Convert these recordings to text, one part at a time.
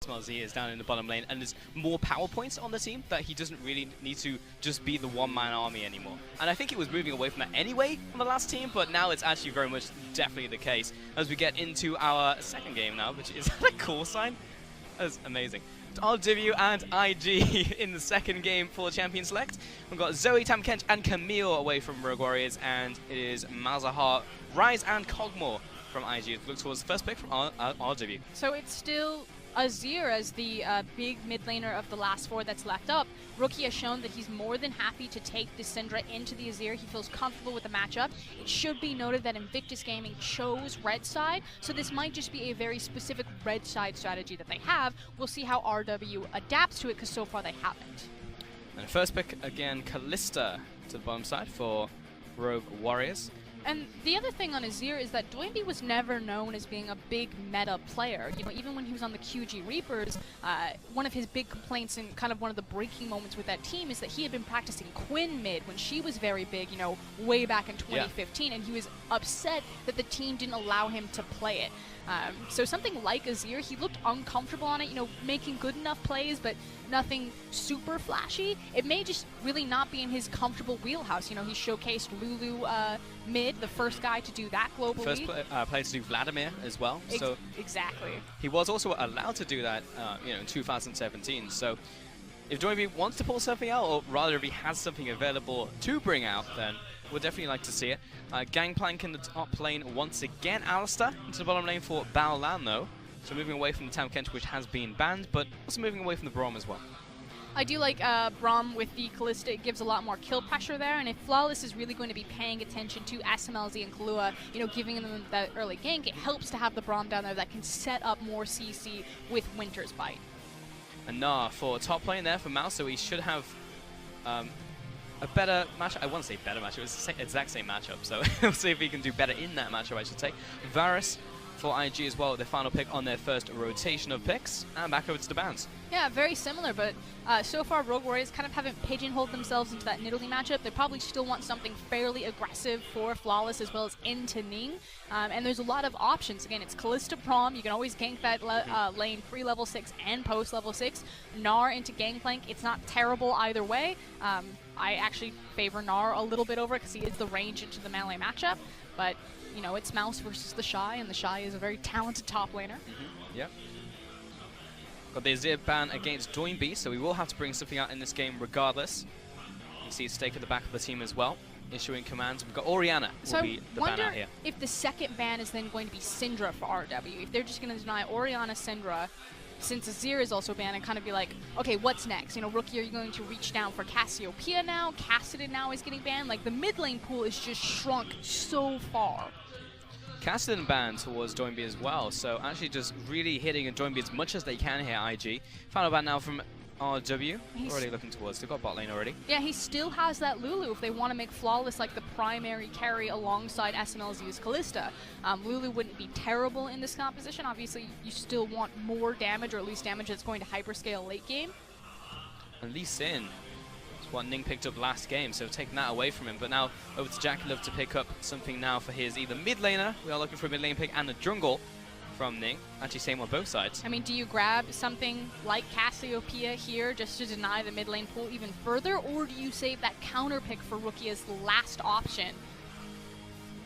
SMLZ is down in the bottom lane, and there's more power points on the team that he doesn't really need to just be the one-man army anymore. And I think it was moving away from that anyway on the last team, but now it's actually very much definitely the case as we get into our second game now, which is a call sign. That's amazing. RW and IG in the second game for Champion Select. We've got Zoe, Tamkench, and Camille away from Rogue Warriors, and it is Malzahar, Rise, and Cogmore from IG. It looks towards the first pick from RW. So it's still Azir as the big mid laner of the last four that's left up. Rookie has shown that he's more than happy to take the Syndra into the Azir. He feels comfortable with the matchup. It should be noted that Invictus Gaming chose red side, so this might just be a very specific red side strategy that they have. We'll see how RW adapts to it, because so far they haven't. And first pick again, Kalista to the bottom side for Rogue Warriors. And the other thing on Azir is that Doinby was never known as being a big meta player. You know, even when he was on the QG Reapers, one of his big complaints and kind of one of the breaking moments with that team is that he had been practicing Quinn mid when she was very big, you know, way back in 2015, and he was upset that the team didn't allow him to play it. So something like Azir, he looked uncomfortable on it, you know, making good enough plays, but nothing super flashy. It may just really not be in his comfortable wheelhouse. You know, he showcased Lulu mid, the first guy to do that globally. First player to do Vladimir as well. So exactly. He was also allowed to do that, you know, in 2017. So if Doinby wants to pull something out, or rather if he has something available to bring out, then we'll definitely like to see it. Gangplank in the top lane once again. Alistar into the bottom lane for Baolan though. So moving away from the Tamkench, which has been banned, but also moving away from the Braum as well. I do like Braum with the Kalista. It gives a lot more kill pressure there, and if Flawless is really going to be paying attention to SMLZ and Kahlua, you know, giving them that early gank, it helps to have the Braum down there that can set up more CC with Winter's Bite. And Gnar for top lane there for Mouse, so he should have a better matchup. I won't say better matchup, it's the exact same matchup, so we'll see if he can do better in that matchup, I should say. Varus for IG as well, their final pick on their first rotation of picks, and back over to the bans. Yeah, very similar, but so far Rogue Warriors kind of haven't pigeonholed themselves into that Nidalee matchup. They probably still want something fairly aggressive for Flawless as well as into Ning, and there's a lot of options. Again, it's Kalista Braum, you can always gank that lane pre-level 6 and post-level 6. Gnar into Gangplank, it's not terrible either way. I actually favor Gnar a little bit over it because he is the range into the melee matchup, but you know, it's Mouse versus the Shy, and the Shy is a very talented top laner. Yep. Got the Azir ban against Doinby, so we will have to bring something out in this game regardless. You can see a stake at the back of the team as well, issuing commands. We've got Orianna will be the ban out here. If the second ban is then going to be Syndra for RW. If they're just going to deny Orianna Syndra, since Azir is also banned, and kind of be like, okay, what's next? You know, Rookie, are you going to reach down for Cassiopeia now? Kassadin now is getting banned. Like, the mid lane pool is just shrunk so far. Kassadin banned towards Doinby as well, so actually just really hitting Doinby as much as they can here, IG. Final ban now from RW, already looking towards, they've got bot lane already. Yeah, he still has that Lulu if they want to make Flawless like the primary carry alongside SMLZ's Kalista. Lulu wouldn't be terrible in this composition. Obviously, you still want more damage, or at least damage that's going to hyperscale late game. And Lee Sin is what Ning picked up last game, so taking that away from him. But now over to JackeyLove to pick up something now for his either mid laner, we are looking for a mid lane pick, and a jungle from Ning. Actually same on both sides. I mean, do you grab something like Cassiopeia here just to deny the mid lane pool even further, or do you save that counter pick for Rookie as the last option?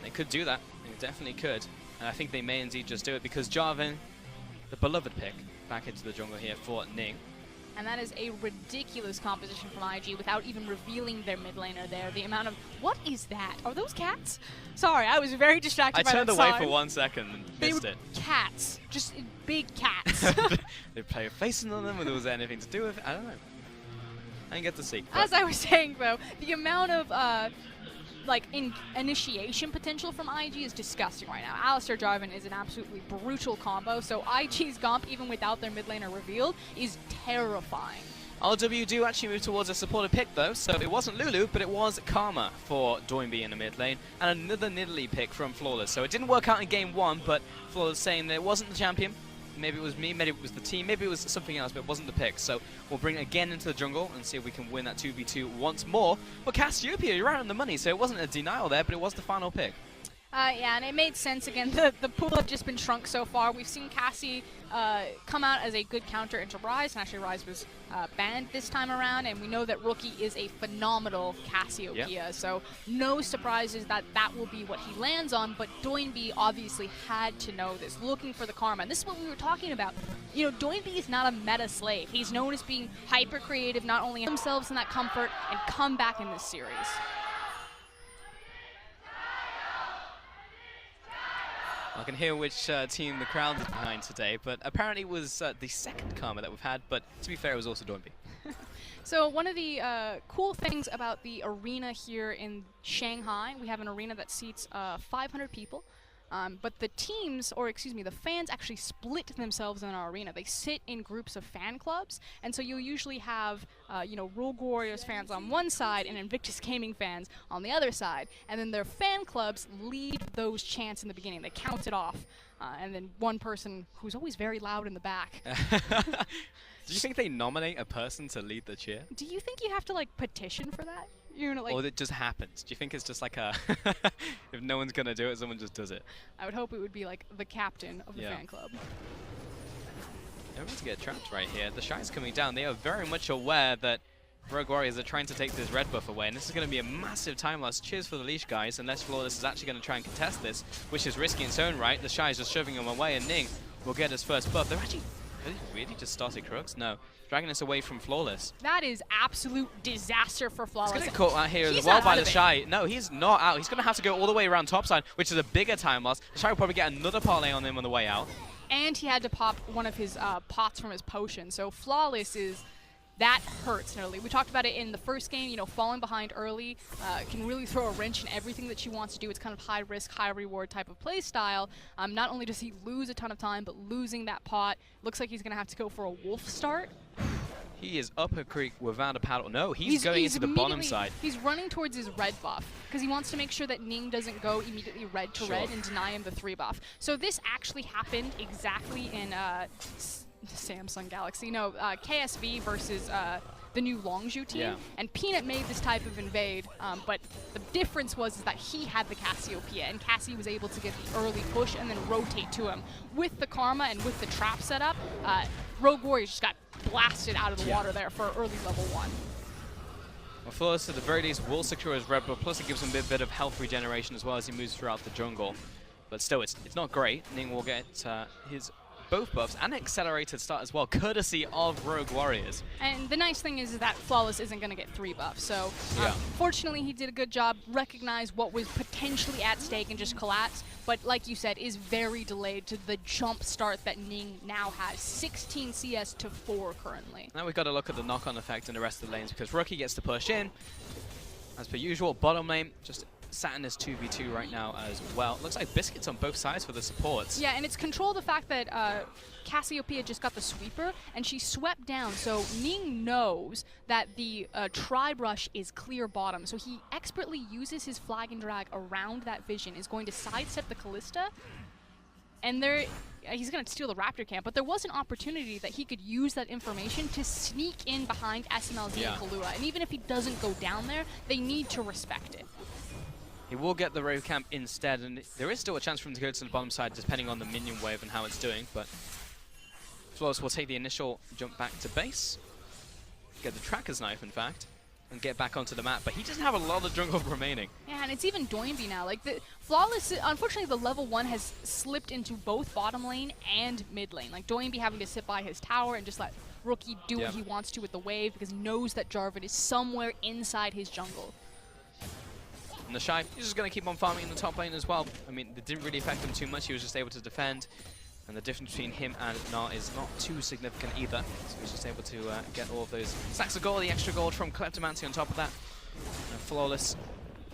They could do that. They definitely could. And I think they may indeed just do it, because Jarvan, the beloved pick, back into the jungle here for Ning. And that is a ridiculous composition from IG without even revealing their mid laner there. The amount of... What is that? Are those cats? Sorry, I was very distracted by that I turned away for 1 second and missed it. Cats. Just big cats. They play a face on them, whether there was anything to do with it. I don't know. I didn't get to see. As I was saying, though, the amount of... like, initiation potential from IG is disgusting right now. Alistar Jarvan is an absolutely brutal combo, so IG's Gomp, even without their mid laner revealed, is terrifying. RW do actually move towards a supported pick though, so it wasn't Lulu, but it was Karma for Doinby in the mid lane, and another Nidalee pick from Flawless. So it didn't work out in game 1, but Flawless saying that it wasn't the champion. Maybe it was me, maybe it was the team, maybe it was something else, but it wasn't the pick. So we'll bring it again into the jungle and see if we can win that 2v2 once more. But Cassiopeia, you're right on the money, so it wasn't a denial there, but it was the final pick. Yeah, and it made sense again. The pool had just been shrunk so far. We've seen Cassie come out as a good counter into Rise, and actually Rise was banned this time around, and we know that Rookie is a phenomenal Cassiopeia, so no surprises that that will be what he lands on, but Doinby obviously had to know this, looking for the karma. And this is what we were talking about. You know, Doinby is not a meta slave. He's known as being hyper creative, not only themselves in that comfort, and come back in this series. I can hear which team the crowd is behind today, but apparently it was the second karma that we've had, but to be fair, it was also Doinby. So one of the cool things about the arena here in Shanghai, we have an arena that seats 500 people. But the teams, or excuse me, the fans actually split themselves in our arena. They sit in groups of fan clubs, and so you'll usually have, you know, Rogue Warriors fans on one side and Invictus Gaming fans on the other side. And then their fan clubs lead those chants in the beginning. They count it off, and then one person who's always very loud in the back. Do you think they nominate a person to lead the cheer? Do you think you have to, like, petition for that? You know, like, or it just happens? Do you think it's just like a if no one's gonna do it, someone just does it? I would hope it would be like the captain of the fan club. They're about to get trapped right here. The Shy's coming down. They are very much aware that Rogue Warriors are trying to take this red buff away, and this is going to be a massive time loss. Cheers for the leash, guys, unless Flawless is actually going to try and contest this, which is risky in its own right. The Shy is just shoving him away, and Ning will get his first buff. They're actually really just started Crooks? No. Dragging us away from Flawless. That is absolute disaster for Flawless. He's going to get caught out here as well by the Shy. No, he's not out. He's going to have to go all the way around topside, which is a bigger time loss. The Shy will probably get another parlay on him on the way out. And he had to pop one of his pots from his potion. So Flawless is... That hurts early. We talked about it in the first game, you know, falling behind early can really throw a wrench in everything that she wants to do. It's kind of high risk, high reward type of play style. Not only does he lose a ton of time, but losing that pot, looks like he's going to have to go for a wolf start. He is up a creek without a paddle. No, he's going into the bottom side. He's running towards his red buff because he wants to make sure that Ning doesn't go immediately red to red and deny him the 3 buff. So this actually happened exactly in Samsung Galaxy. No, KSV versus the new Longzhu team. And Peanut made this type of invade, but the difference was that he had the Cassiopeia, and Cassie was able to get the early push and then rotate to him. With the Karma and with the trap setup, Rogue Warriors just got blasted out of the water there for early level 1. Well, Flawless at the very least will secure his red buff, plus it gives him a bit of health regeneration as well as he moves throughout the jungle. But still, it's not great. Ning will get his both buffs and accelerated start as well, courtesy of Rogue Warriors. And the nice thing is that Flawless isn't going to get 3 buffs, so fortunately he did a good job, recognized what was potentially at stake and just collapsed, but like you said, is very delayed to the jump start that Ning now has. 16 CS to 4 currently. Now we've got to look at the knock-on effect in the rest of the lanes, because Rookie gets to push in. As per usual, bottom lane, just sat in this 2v2 right now as well. Looks like biscuits on both sides for the supports. Yeah, and it's control the fact that Cassiopeia just got the sweeper, and she swept down, so Ning knows that the tribe rush is clear bottom, so he expertly uses his flag and drag around that vision, is going to sidestep the Callista, and he's going to steal the Raptor camp, but there was an opportunity that he could use that information to sneak in behind SMLZ and Kalua, and even if he doesn't go down there, they need to respect it. He will get the road camp instead, and there is still a chance for him to go to the bottom side, depending on the minion wave and how it's doing. But Flawless will take the initial jump back to base, get the Tracker's Knife, in fact, and get back onto the map. But he doesn't have a lot of jungle remaining. Yeah, and it's even Doinby now. Like, the Flawless, unfortunately, the level 1 has slipped into both bottom lane and mid lane. Like, Doinby having to sit by his tower and just let Rookie do what he wants to with the wave, because he knows that Jarvan is somewhere inside his jungle. And the Shy, he's just going to keep on farming in the top lane as well. I mean, it didn't really affect him too much. He was just able to defend. And the difference between him and Gnar is not too significant either. So he's just able to get all of those stacks of gold, the extra gold from Kleptomancy on top of that. And Flawless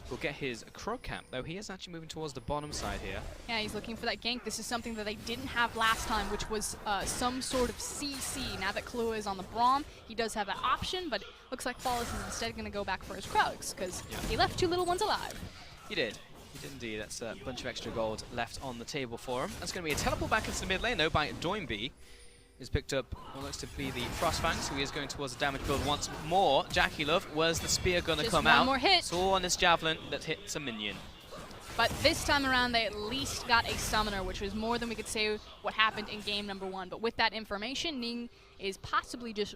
will get his Crow camp, though he is actually moving towards the bottom side here. Yeah, he's looking for that gank. This is something that they didn't have last time, which was some sort of CC. Now that Kalua is on the Braum, he does have that option, but looks like Flawless is instead going to go back for his Krugs, because he left 2 little ones alive. He did. He did indeed. That's a bunch of extra gold left on the table for him. That's going to be a teleport back into the mid lane, though, by Doinby. He's picked up what looks to be the Frostfang, so he is going towards the damage build once more. Jackie Love, where's the spear going to come out? One more hit. Saw on this javelin that hits a minion. But this time around, they at least got a summoner, which was more than we could say what happened in game number 1. But with that information, Ning is possibly just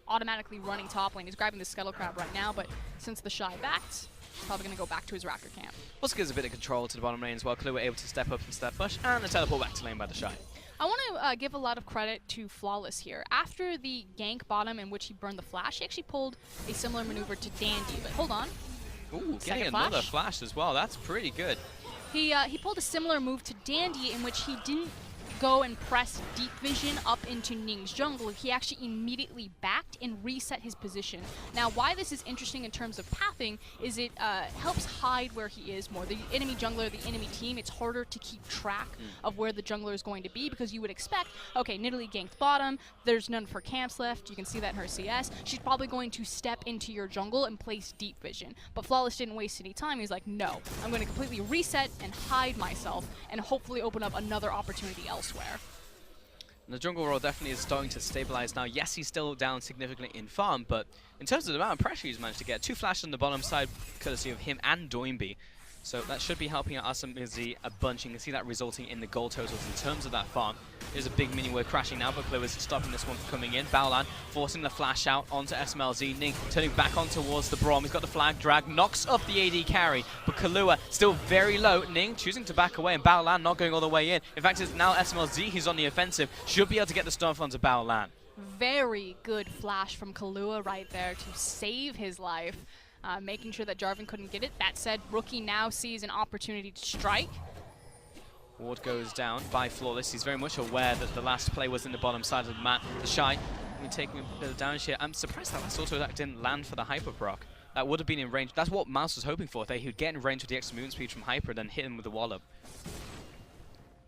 automatically running top lane. He's grabbing the Scuttle Crab right now, but since the Shy backed, he's probably going to go back to his Raptor camp. Also gives a bit of control to the bottom lane as well. Kahlua able to step up into that push, and a teleport back to lane by the Shy. I want to give a lot of credit to Flawless here. After the gank bottom in which he burned the flash, he actually pulled a similar maneuver to Dandy. But hold on. Ooh, getting another flash as well. That's pretty good. He pulled a similar move to Dandy in which he didn't go and press Deep Vision up into Ning's jungle. He actually immediately backed and reset his position. Now, why this is interesting in terms of pathing is it helps hide where he is more. The enemy jungler, the enemy team, it's harder to keep track of where the jungler is going to be because you would expect, okay, Nidalee ganked bottom, there's none of her camps left, you can see that in her CS. She's probably going to step into your jungle and place Deep Vision. But Flawless didn't waste any time. He's like, no, I'm going to completely reset and hide myself and hopefully open up another opportunity elsewhere. And the jungle role definitely is starting to stabilize now. Yes, he's still down significantly in farm, but in terms of the amount of pressure he's managed to get, 2 flashes on the bottom side, courtesy of him and Doinby. So that should be helping out Asamizi a bunch. You can see that resulting in the goal totals in terms of that farm. There's a big mini word crashing now, but Kahlua is stopping this one from coming in. Baolan forcing the flash out onto SMLZ. Ning turning back on towards the Braum. He's got the flag drag, knocks off the AD carry, but Kahlua still very low. Ning choosing to back away, and Baolan not going all the way in. In fact, it's now SMLZ, he's on the offensive. Should be able to get the stuff onto Baolan. Very good flash from Kahlua right there to save his life. Making sure that Jarvan couldn't get it. That said, Rookie now sees an opportunity to strike. Ward goes down by Flawless. He's very much aware that the last play was in the bottom side of the map. The Shy taking a bit of damage here. I'm surprised that last auto attack didn't land for the Hyper proc. That would have been in range. That's what Mouse was hoping for. That he would get in range with the extra movement speed from Hyper and then hit him with the wallop.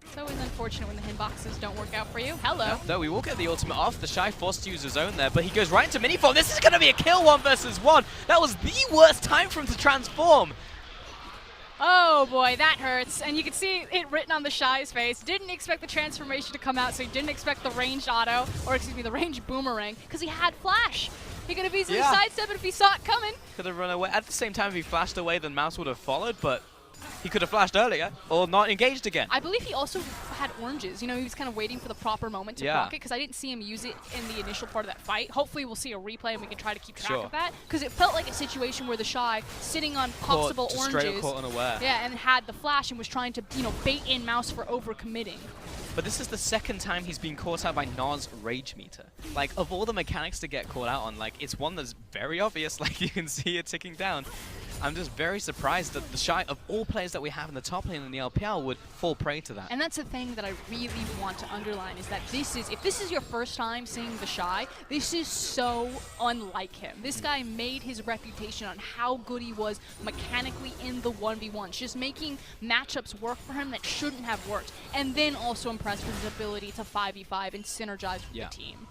It's always unfortunate when the hitboxes don't work out for you. Hello. Though we will get the ultimate off. The Shy forced to use his own there, but he goes right into mini form. This is going to be a kill 1 versus 1. That was the worst time for him to transform. Oh boy, that hurts. And you can see it written on the Shy's face. Didn't expect the transformation to come out, so he didn't expect the ranged auto, or excuse me, the ranged boomerang, because he had flash. He could have easily sidestepped it if he saw it coming. Could have run away. At the same time, if he flashed away, then Mouse would have followed, but he could have flashed earlier or not engaged again. I believe he also had oranges. You know, he was kind of waiting for the proper moment to proc it because I didn't see him use it in the initial part of that fight. Hopefully we'll see a replay and we can try to keep track of that because it felt like a situation where the Shy sitting on possible oranges, caught unaware. Yeah, and had the flash and was trying to, you know, bait in Mouse for overcommitting. But this is the second time he's been caught out by Nas Rage Meter. Like, of all the mechanics to get caught out on, like, it's one that's very obvious, like, you can see it ticking down. I'm just very surprised that the Shy, of all players that we have in the top lane in the LPL, would fall prey to that. And that's the thing that I really want to underline is that this is, if this is your first time seeing the Shy, this is so unlike him. This guy made his reputation on how good he was mechanically in the 1v1s, just making matchups work for him that shouldn't have worked, and then also impressed with his ability to 5v5 and synergize with the team.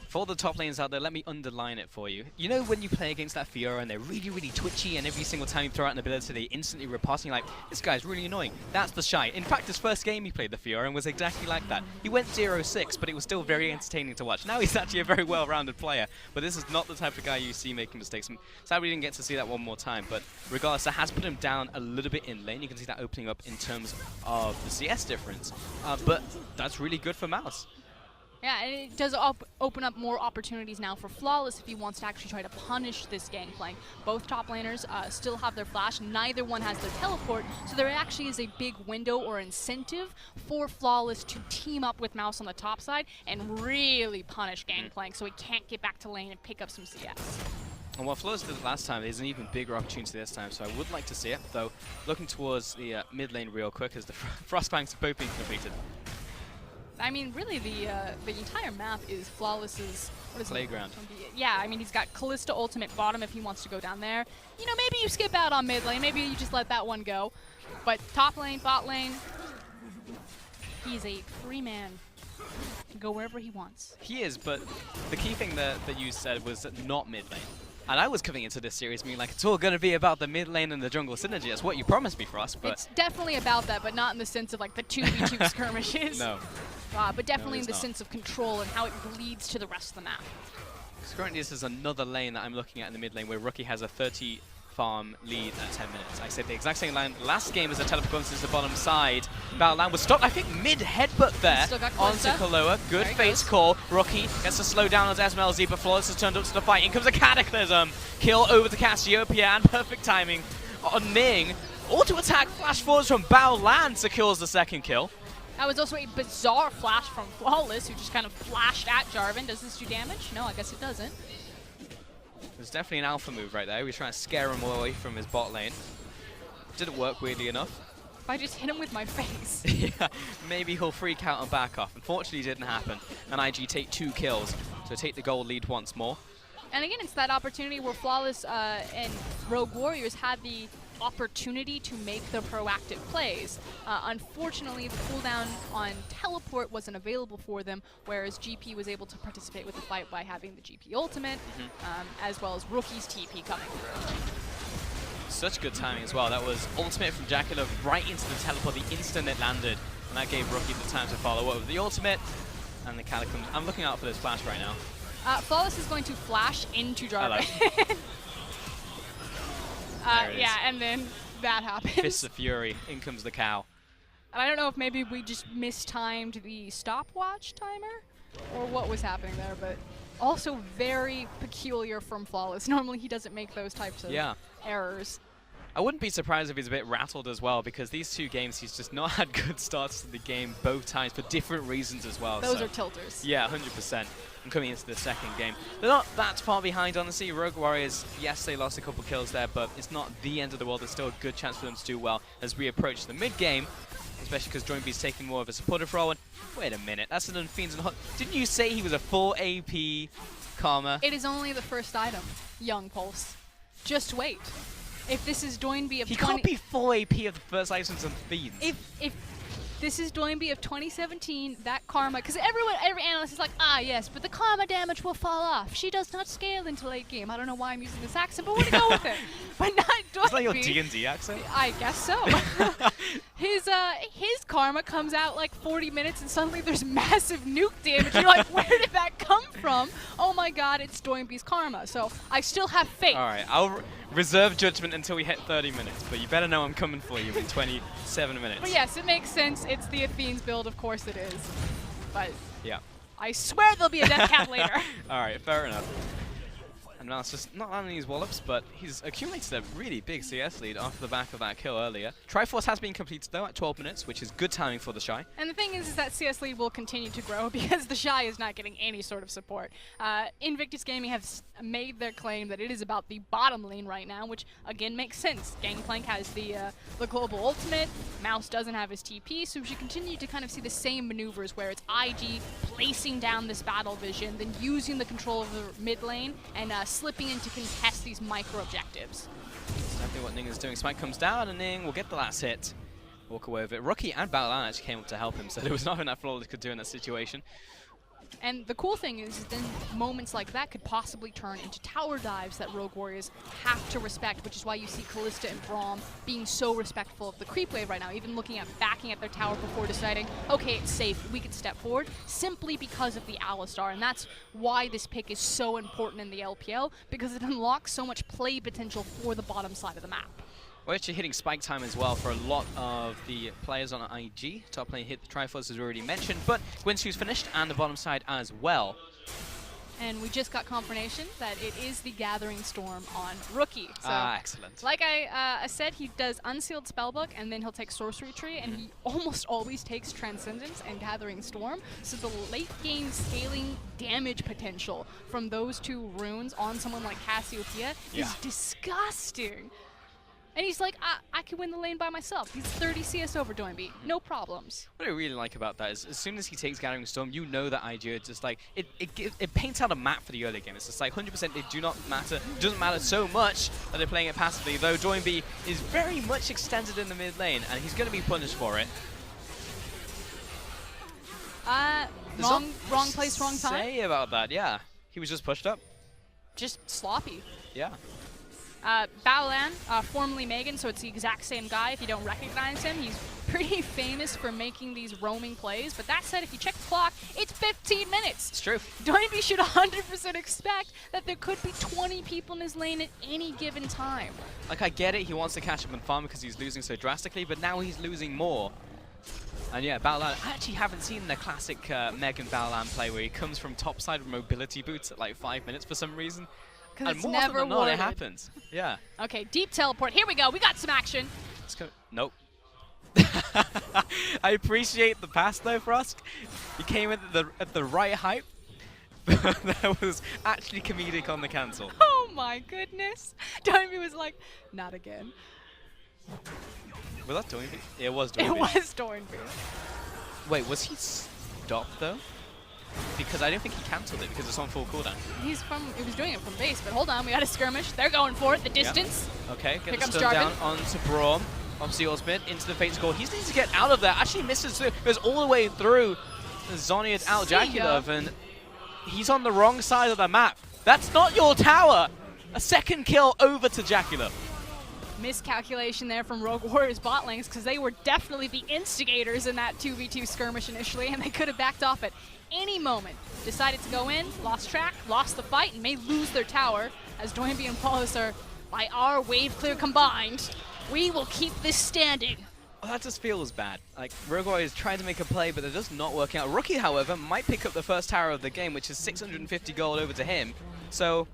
For all the top lanes out there, let me underline it for you. You know when you play against that Fiora and they're really, really twitchy and every single time you throw out an ability, they instantly riposte and you're like, this guy's really annoying. That's the Shy. In fact, his first game he played the Fiora and was exactly like that. He went 0-6, but it was still very entertaining to watch. Now he's actually a very well-rounded player, but this is not the type of guy you see making mistakes. Sadly, we didn't get to see that one more time, but regardless, that has put him down a little bit in lane. You can see that opening up in terms of the CS difference, but that's really good for Mouse. Yeah, and it does open up more opportunities now for Flawless if he wants to actually try to punish this gangplank. Both top laners still have their flash, neither one has their teleport, so there actually is a big window or incentive for Flawless to team up with Mouse on the top side and really punish gangplank so he can't get back to lane and pick up some CS. And what Flawless did last time is an even bigger opportunity this time, so I would like to see it, though looking towards the mid lane real quick as the Frostbanks are both being completed. I mean, really, the entire map is Flawless's playground. Yeah, I mean, he's got Callista ultimate bottom if he wants to go down there. You know, maybe you skip out on mid lane, maybe you just let that one go. But top lane, bot lane, he's a free man. Go wherever he wants. He is, but the key thing that you said was not mid lane. And I was coming into this series being like, it's all going to be about the mid lane and the jungle synergy. That's what you promised me, Frost. But it's definitely about that, but not in the sense of like the 2v2 skirmishes. No. But definitely in the sense of control and how it bleeds to the rest of the map. So currently this is another lane that I'm looking at in the mid lane where Rookie has a 30 farm lead at 10 minutes. I said the exact same line last game as the teleport comes to the bottom side. Battleland was stopped, I think, mid-headbutt there onto Kaloa. Good face call. Rookie gets to slow down on SMLZ, but Flawless has turned up to the fight. In comes a Cataclysm. Kill over to Cassiopeia, and perfect timing on Ning. Auto attack flash forwards from Battleland secures the second kill. That was also a bizarre flash from Flawless, who just kind of flashed at Jarvan. Does this do damage? No, I guess it doesn't. There's definitely an alpha move right there. He was trying to scare him away from his bot lane. Didn't work, weirdly enough. If I just hit him with my face. Yeah, maybe he'll freak out and back off. Unfortunately, it didn't happen. And IG take 2 kills to take the gold lead once more. And again, it's that opportunity where Flawless and Rogue Warriors had the opportunity to make the proactive plays. Unfortunately, the cooldown on teleport wasn't available for them, whereas GP was able to participate with the fight by having the GP ultimate, as well as Rookie's TP coming through. Such good timing as well. That was ultimate from Jacula right into the teleport the instant it landed, and that gave Rookie the time to follow up with the ultimate and the Cataclysm. I'm looking out for this flash right now. Flawless is going to flash into Jarvan. Yeah, and then that happens. Fists of Fury. In comes the cow. And I don't know if maybe we just mistimed the stopwatch timer or what was happening there, but also very peculiar from Flawless. Normally he doesn't make those types of errors. I wouldn't be surprised if he's a bit rattled as well, because these 2 games he's just not had good starts to the game both times for different reasons as well. Those are tilters. Yeah, 100%. And coming into the second game, they're not that far behind, honestly. Rogue Warriors, yes, they lost a couple kills there, but it's not the end of the world. There's still a good chance for them to do well as we approach the mid-game, especially because Joinbee's taking more of a supportive role. And wait a minute, that's an Unfiends and Hot. Didn't you say he was a 4 AP Karma? It is only the first item, Young Pulse. Just wait. If this is Doinbee of he can't be 4 AP of the first items on Fiends. If this is Doinbee of 2017, that Karma, because every analyst is like, ah yes, but the Karma damage will fall off. She does not scale into late game. I don't know why I'm using this accent, but we're gonna go with it. But not Doinbee. Is that your D&D accent? I guess so. His Karma comes out like 40 minutes and suddenly there's massive nuke damage. You're like, where did that come from? Oh my god, it's Doinbee's Karma. So I still have faith. Alright, I'll reserve judgment until we hit 30 minutes, but you better know I'm coming for you in 27 minutes. But yes, it makes sense. It's the Athene's build, of course it is. But yeah, I swear there'll be a death cap later. Alright, fair enough. And now it's just not landing these wallops, but he's accumulated a really big CS lead off the back of that kill earlier. Triforce has been completed though at 12 minutes, which is good timing for the Shy. And the thing is that CS lead will continue to grow because the Shy is not getting any sort of support. Invictus Gaming have made their claim that it is about the bottom lane right now, which again makes sense. Gangplank has the global ultimate, Mouse doesn't have his TP, so we should continue to kind of see the same maneuvers where it's IG placing down this battle vision, then using the control of the mid lane and slipping in to contest these micro objectives. That's definitely what Ning is doing. Spike comes down and Ning will get the last hit. Walk away with it. Rookie and Battleland actually came up to help him, so there was nothing that Flawless could do in that situation. And the cool thing is then moments like that could possibly turn into tower dives that Rogue Warriors have to respect, which is why you see Kalista and Braum being so respectful of the creep wave right now, even looking at backing at their tower before deciding, okay, it's safe, we can step forward, simply because of the Alistar. And that's why this pick is so important in the LPL, because it unlocks so much play potential for the bottom side of the map. We're actually hitting spike time as well for a lot of the players on IG. Top lane hit the Triforce as already mentioned, but Gwynsu's finished and the bottom side as well. And we just got confirmation that it is the Gathering Storm on Rookie. So, excellent. Like I said, he does Unsealed Spellbook, and then he'll take Sorcery Tree, and he almost always takes Transcendence and Gathering Storm. So the late game scaling damage potential from those 2 runes on someone like Cassiopeia is disgusting. And he's like, I can win the lane by myself. He's 30 CS over Doinbee. No problems. What I really like about that is as soon as he takes Gathering Storm, you know that IG is just like, it paints out a map for the early game. It's just like 100% they do not matter. It doesn't matter so much that they're playing it passively, though Doinbee is very much extended in the mid lane, and he's going to be punished for it. Wrong place, wrong time. Say about that, yeah. He was just pushed up. Just sloppy. Yeah. Battleland, formerly Megan, so it's the exact same guy if you don't recognize him. He's pretty famous for making these roaming plays, but that said, if you check the clock, it's 15 minutes. It's true. Doinby should 100% expect that there could be 20 people in his lane at any given time. Like, I get it, he wants to catch up and farm because he's losing so drastically, but now he's losing more. And yeah, Battleland, I actually haven't seen the classic Megan Battleland play where he comes from topside with mobility boots at like 5 minutes for some reason. And It's more never often than not, it worded. happens. Yeah. Okay, deep teleport. Here we go. We got some action. Let's go. Nope. I appreciate the pass though, Frosk. He came in at the right height. That was actually comedic on the cancel. Oh my goodness. Doinby was like, not again. Was that Doinby? It was Doinby. It was Doinby. Wait, was he stopped though? Because I don't think he cancelled it because it's on full cooldown. He was doing it from base, but hold on, we got a skirmish. They're going for it, the distance. Yep. Okay, Here get the comes stun down Jarvan. onto Braum. Obviously ultimate into the Fate Score. He needs to get out of there. Actually misses through. Goes all the way through. Zhonya's out See ya. Jaculov, and he's on the wrong side of the map. That's not your tower! A second kill over to Jaculov. Miscalculation there from Rogue Warriors bot lanes, because they were definitely the instigators in that 2v2 skirmish initially, and they could have backed off at any moment. Decided to go in, lost track, lost the fight, and may lose their tower, as Doinby and Paulus are, by our wave clear combined, we will keep this standing. Well, that just feels bad. Like, Rogue Warriors trying to make a play, but they're just not working out. Rookie, however, might pick up the first tower of the game, which is 650 gold over to him. So,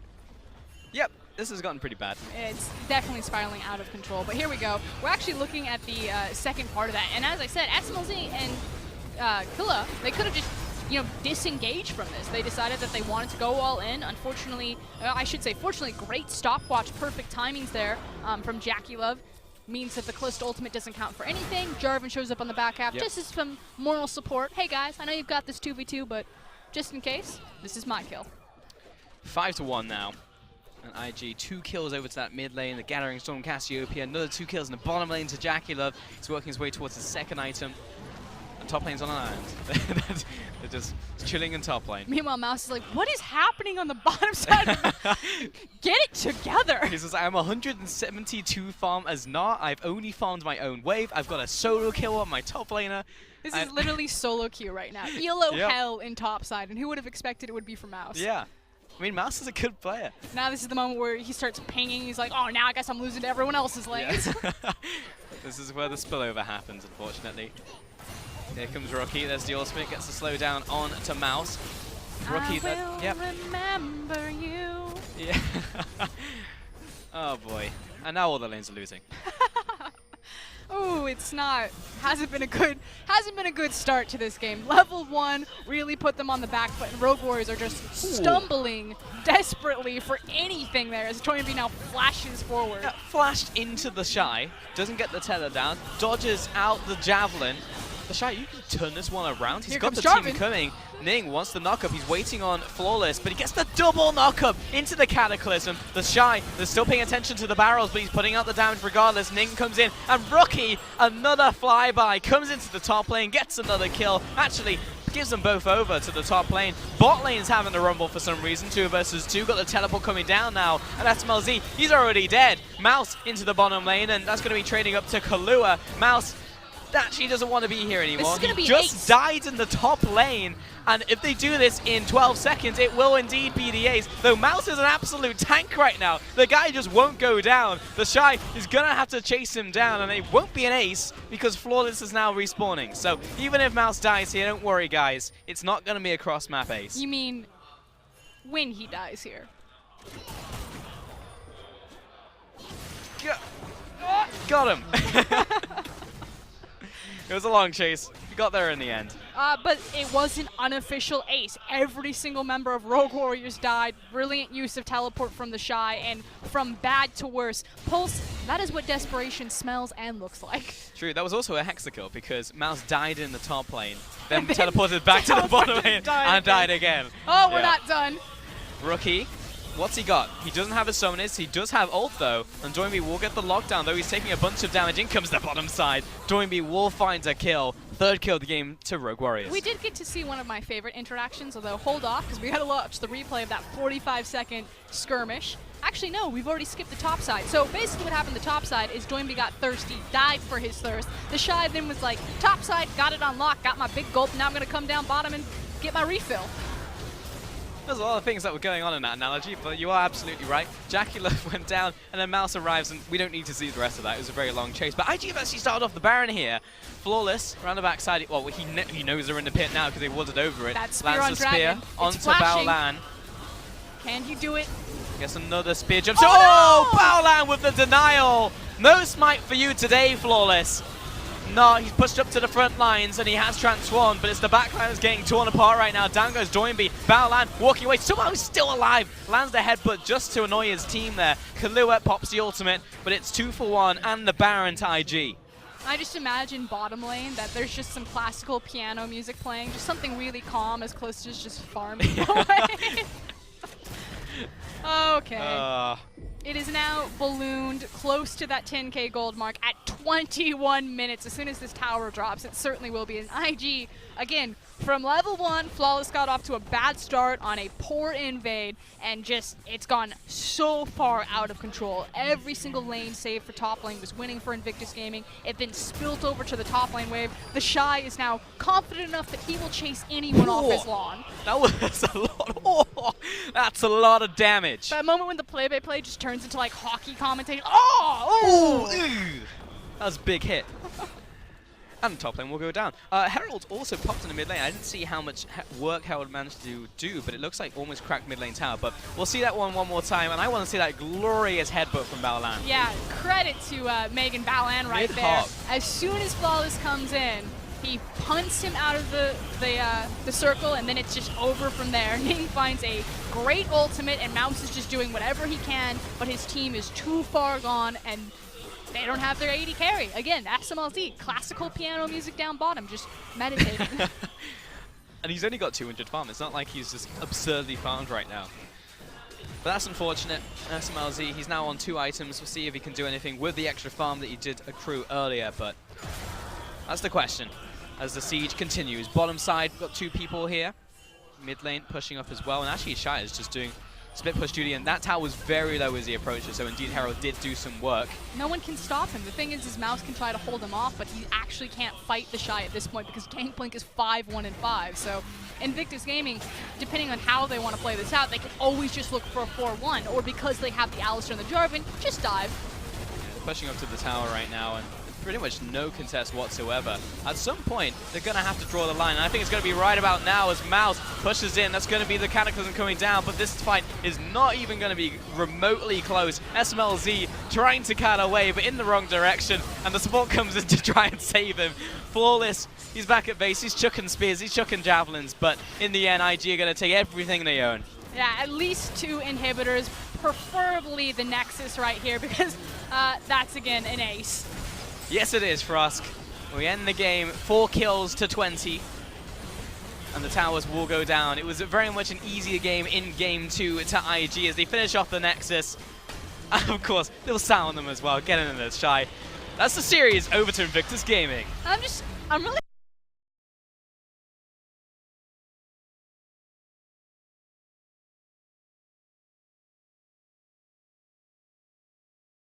yep, this has gotten pretty bad. It's definitely spiraling out of control, but here we go. We're actually looking at the second part of that, and as I said, SMLZ and Killa, they could have just disengaged from this. They decided that they wanted to go all in. Unfortunately, I should say fortunately, great stopwatch, perfect timings there from Jaculov. Means that the Callisto ultimate doesn't count for anything. Jarvan shows up on the back half just as some moral support. Hey guys, I know you've got this 2v2, but just in case, this is my kill. 5-1 now. And IG 2 kills over to that mid lane. The Gathering Storm Cassiopeia. Another 2 kills in the bottom lane to Jaculov. He's working his way towards the second item. And top lane's on an island. They're just chilling in top lane. Meanwhile, Mouse is like, what is happening on the bottom side of the Get it together! He says, I'm 172 farm as not. I've only farmed my own wave. I've got a solo kill on my top laner. This is literally solo queue right now. ELO hell in topside, and who would have expected it would be for Mouse? Yeah. I mean, Mouse is a good player. Now this is the moment where he starts pinging. He's like, oh, now I guess I'm losing to everyone else's lanes. Yeah. This is where the spillover happens, unfortunately. Here comes Rookie. There's the ultimate. Gets the slow down on to Mouse. Rookie, I will remember you. Yeah. Oh boy. And now all the lanes are losing. Oh, hasn't been a good start to this game. Level 1 really put them on the back foot, and Rogue Warriors are just stumbling desperately for anything there as Doinby now flashes forward. Flashed into the Shy, doesn't get the tether down, dodges out the Javelin. The Shy, you can turn this one around. He's got the team coming. Ning wants the knock-up. He's waiting on Flawless, but he gets the double knock-up into the Cataclysm. The Shy, they're still paying attention to the barrels, but he's putting out the damage regardless. Ning comes in, and Rookie, another flyby, comes into the top lane, gets another kill. Actually, gives them both over to the top lane. Bot lane's having a rumble for some reason. 2 versus 2. Got the teleport coming down now. And that's SMLZ. He's already dead. Mouse into the bottom lane, and that's going to be trading up to Kahlua. Mouse actually doesn't want to be here anymore. He just died in the top lane, and if they do this in 12 seconds, it will indeed be the ace. Though Mouse is an absolute tank right now. The guy just won't go down. The Shy is going to have to chase him down, and it won't be an ace because Flawless is now respawning. So even if Mouse dies here, don't worry, guys. It's not going to be a cross-map ace. You mean when he dies here? Got him. It was a long chase. We got there in the end. But it was an unofficial ace. Every single member of Rogue Warriors died. Brilliant use of teleport from the Shy, and from bad to worse. Pulse, that is what desperation smells and looks like. True, that was also a hexakill because Mouse died in the top lane, then teleported back to the bottom lane and died again. Oh, we're not done. Rookie. What's he got? He doesn't have his summoners. He does have ult, though. And Doinby will get the lockdown, though he's taking a bunch of damage. In comes the bottom side. Doinby will find a kill. Third kill of the game to Rogue Warriors. We did get to see one of my favorite interactions, although hold off, because we got to watch the replay of that 45-second skirmish. actually no, we've already skipped the top side. So basically what happened the top side is Doinby got thirsty, dived for his thirst. The Shy then was like, top side, got it on lock, got my big gulp, now I'm going to come down bottom and get my refill. There's a lot of things that were going on in that analogy, but you are absolutely right. Jackula went down, and then Mouse arrives, and we don't need to see the rest of that. It was a very long chase. But IG have actually started off the Baron here. Flawless, around the backside. Well, he knows they're in the pit now because they warded over it. That spear Lands on the spear Dragon. onto flashing. Baolan. Can you do it? Gets another spear jump. Oh, Oh, Baolan with the denial. No smite for you today, Flawless. No, he's pushed up to the front lines and he has transformed, but it's the back line that's getting torn apart right now. Down goes Doinby. Baolan walking away. Somehow he's still alive. Lands the headbutt just to annoy his team there. Kahlua pops the ultimate, but it's 2 for 1 and the Baron to IG. I just imagine bottom lane that there's just some classical piano music playing, just something really calm as close to just farming away. Okay. It is now ballooned close to that 10k gold mark at 21 minutes. As soon as this tower drops, it certainly will be. An IG, again, from level 1, Flawless got off to a bad start on a poor invade, and just, it's gone so far out of control. Every single lane, save for top lane, was winning for Invictus Gaming. It then spilt over to the top lane wave. The Shy is now confident enough that he will chase anyone off his lawn. That was a lot. Oh, that's a lot of damage. That moment when the play-by-play just turns into like hockey commentating. Oh! Ooh. That was a big hit. And top lane will go down. Herald also popped in the mid lane. I didn't see how much work Herald managed to do, but it looks like almost cracked mid lane tower. But we'll see that one more time, and I want to see that glorious headbutt from Baolan. Yeah, credit to Megan Baolan right there. As soon as Flawless comes in, he punts him out of the circle, and then it's just over from there. Ning finds a great ultimate, and Mouse is just doing whatever he can, but his team is too far gone, and they don't have their AD carry. Again, SMLZ, classical piano music down bottom, just meditating. And he's only got 200 farm. It's not like he's just absurdly farmed right now. But that's unfortunate. SMLZ, he's now on 2 items. We'll see if he can do anything with the extra farm that he did accrue earlier, but that's the question. As the siege continues. Bottom side, got 2 people here. Mid lane pushing up as well, and actually Shai is just doing split push duty, and that tower was very low as he approaches, so indeed Herald did do some work. No one can stop him. The thing is, his Mouse can try to hold him off, but he actually can't fight the Shy at this point because Gangplank is 5-1-5. So Invictus Gaming, depending on how they want to play this out, they can always just look for a 4-1, or because they have the Alistar and the Jarvan, just dive. Yeah, pushing up to the tower right now, and pretty much no contest whatsoever. At some point, they're going to have to draw the line, and I think it's going to be right about now as Mouse pushes in. That's going to be the Cataclysm coming down, but this fight is not even going to be remotely close. SMLZ trying to cut away, but in the wrong direction, and the support comes in to try and save him. Flawless, he's back at base, he's chucking spears, he's chucking javelins, but in the end, IG are going to take everything they own. Yeah, at least 2 inhibitors, preferably the Nexus right here, because that's, again, an ace. Yes, it is, Frosk. We end the game 4 kills to 20. And the towers will go down. It was very much an easier game in game 2 to IG as they finish off the Nexus. And of course, they'll sound them as well, getting in the Shy. That's the series over to Invictus Gaming. I'm really